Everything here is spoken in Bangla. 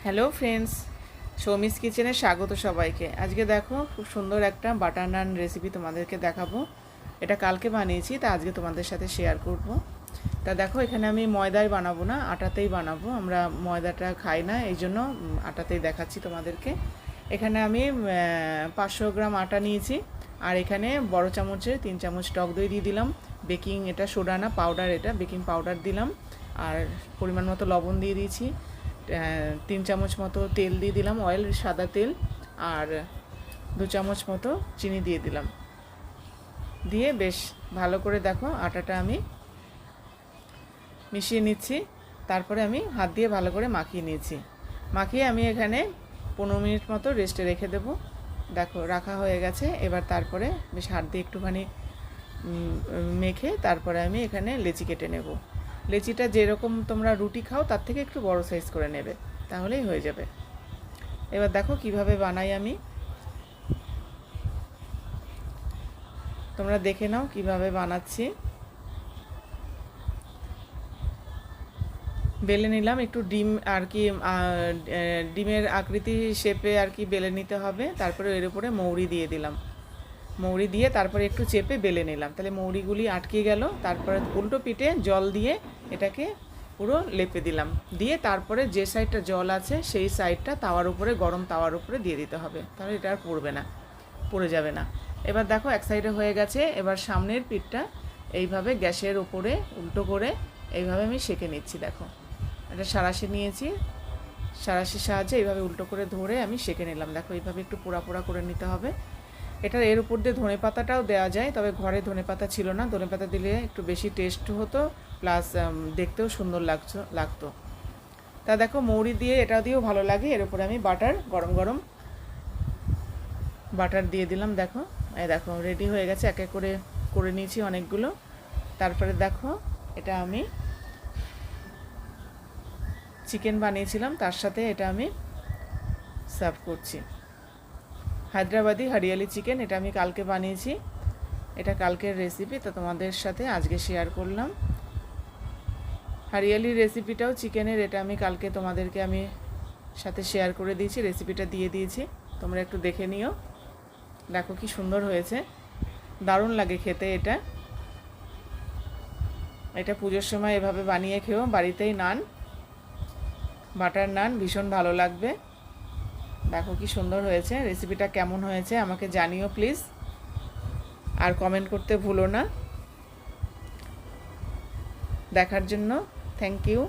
হ্যালো ফ্রেন্ডস, সৌমিস কিচেনে স্বাগত সবাইকে। আজকে দেখো খুব সুন্দর একটা বাটার নান রেসিপি তোমাদেরকে দেখাবো। এটা কালকে বানিয়েছি, তা আজকে তোমাদের সাথে শেয়ার করব। তা দেখো, এখানে আমি ময়দায় বানাবো না, আটাতেই বানাবো। আমরা ময়দাটা খাই না, এই জন্য আটাতেই দেখাচ্ছি তোমাদেরকে। এখানে আমি 500 গ্রাম আটা নিয়েছি, আর এখানে বড় চামচের 3 চামচ টক দই দিয়ে দিলাম। বেকিং, এটা সোডা না, পাউডার, এটা বেকিং পাউডার দিলাম। আর পরিমাণ মতো লবণ দিয়ে দিয়েছি। 3 চামচ মতো তেল দিয়ে দিলাম, অয়েল, সাদা তেল। আর 2 চামচ মতো চিনি দিয়ে দিলাম। দিয়ে বেশ ভালো করে দেখো আটাটা আমি মিশিয়ে নিচ্ছি। তারপরে আমি হাত দিয়ে ভালো করে মাখিয়ে নিয়েছি। মাখিয়ে আমি এখানে 15 মিনিট মতো রেস্টে রেখে দেবো। দেখো রাখা হয়ে গেছে। এবার তারপরে বেশ হাত দিয়ে একটুখানি মেখে তারপরে আমি এখানে লেচি কেটে নেব। লেচিটা যেরকম তোমরা রুটি খাও তার থেকে একটু বড় সাইজ করে নেবে, তাহলেই হয়ে যাবে। এবার দেখো কিভাবে বানাই আমি, তোমরা দেখে নাও কিভাবে বানাচ্ছি। বেলে নিলাম একটু ডিম আর কি, ডিমের আকৃতি শেপে আর কি বেলে নিতে হবে। তারপরে এর উপরে মৌরি দিয়ে দিলাম। মৌরি দিয়ে তারপরে একটু চেপে বেলে নিলাম, তাহলে মৌরিগুলি আটকে গেল। তারপরে উল্টো পিঠে জল দিয়ে এটাকে পুরো লেপে দিলাম। দিয়ে তারপরে যে সাইডটা জল আছে সেই সাইডটা তাওয়ার উপরে, গরম তাওয়ার উপরে দিয়ে দিতে হবে, তাহলে এটা আর পড়বে না, পড়ে যাবে না। এবার দেখো এক সাইডে হয়ে গেছে। এবার সামনের পিঠটা এইভাবে গ্যাসের উপরে উল্টো করে এইভাবে আমি সেঁকে নিচ্ছি। দেখো এটা সাঁড়াশি নিয়েছি, সাঁড়াশির সাহায্যে এইভাবে উল্টো করে ধরে আমি সেঁকে নিলাম। দেখো এইভাবে একটু পোড়া পোড়া করে নিতে হবে। এটার এর উপর দিয়ে ধনে পাতাটাও দেওয়া যায়, তবে ঘরে ধনে পাতা ছিল না। ধনে পাতা দিলে একটু বেশি টেস্ট হতো, প্লাস দেখতেও সুন্দর লাগতো। তা দেখো মৌরি দিয়ে, এটা দিয়েও ভালো লাগে। এর উপরে আমি বাটার, গরম গরম বাটার দিয়ে দিলাম। দেখো এই দেখো রেডি হয়ে গেছে, এক এক করে করে নিয়েছি অনেকগুলো। তারপরে দেখো এটা আমি চিকেন বানিয়েছিলাম, তার সাথে এটা আমি সার্ভ করছি। হায়দ্রাবাদি হরিয়ালি চিকেন, এটা আমি কালকে বানিয়েছি। এটা কালকের রেসিপি, তো তোমাদের সাথে আজকে শেয়ার করলাম। হরিয়ালি রেসিপিটাও চিকেনের, এটা আমি কালকে তোমাদেরকে আমি সাথে শেয়ার করে দিয়েছি, রেসিপিটা দিয়ে দিয়েছি, তোমরা একটু দেখে নিও। দেখো কি সুন্দর হয়েছে, দারুণ লাগে খেতে। এটা এটা পুজোর সময় এভাবে বানিয়ে খেও, বাড়িতেই নান, বাটার নান, ভীষণ ভালো লাগবে। দেখো কি সুন্দর হয়েছে। রেসিপিটা কেমন হয়েছে আমাকে জানিও প্লিজ, আর কমেন্ট করতে ভুলো না। দেখার জন্য থ্যাংক ইউ।